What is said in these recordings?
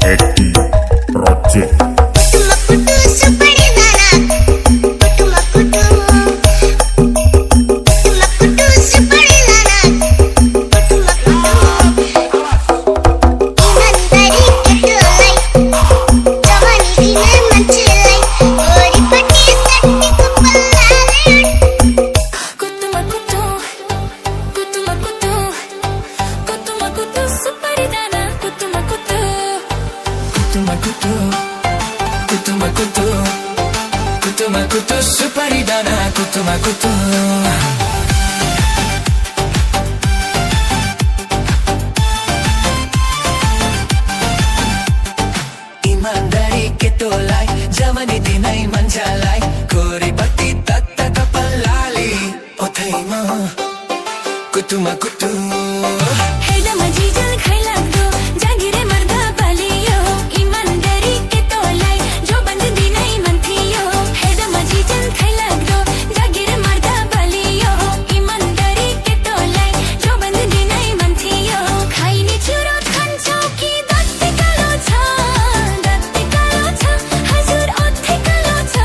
Eti Project. Kutu supari dana kutu. इमानदारी केटोलाई जवानी दिनै मान्छेलाई खोरीपट्टि तत्त कपाल लाली ओथैमा कुतुमा कुतु हेर्दामा जिजल खाइलाग्दो जागिरे मर्दा पालियो इमानदारी केटोलाई जो बन्द दिनै मन थियो हेर्दामा जिजल खाइलाग्दो जागिरे मर्दा पालियो इमानदारी केटोलाई जो बन्द दिनै मन थियो खाइने चुरो खान्छौ कि दत्ते कालो छ हजुर ओठै कालो छ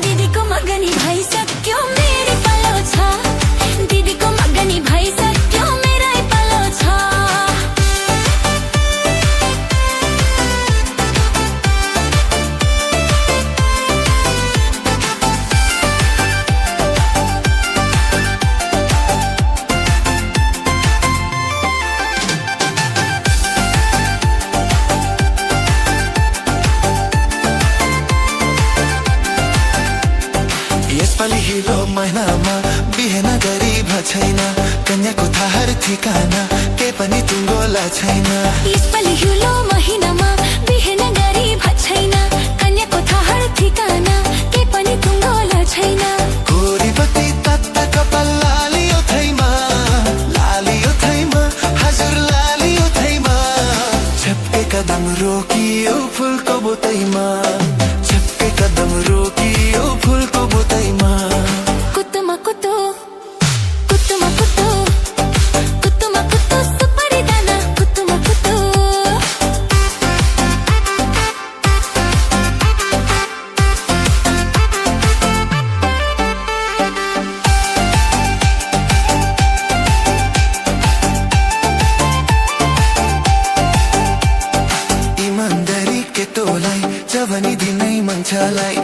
दिदीको मगनी भइसक्यो मेरै पालो छ दिदीको मगनी भइसक्यो मेरै पालो छ यसपालि हिलो महिनामा बिहेन गरिब छैन कन्याको थाहर ठिकाना के पनि टुङ्गोला छैन यसपालि हिलो महिनामा बिहेन गरिब छैन कन्याको थाहर ठिकाना के पनि टुङ्गोला छैन खोरीपट्टि तत्त कपाल लाली ओथैमा हजुर लाली ओथैमा छप्के कदम रोकियो फुलको बोतैमा छप्के कदम रोकियो फुलको बोतैमा कुतुमा कुतु कुतुमा कुतु कुतुमा कुतु सुपारी दाना कुतुमा कुतु इमानदारी केटोलाई जवानी दिनै मान्छेलाई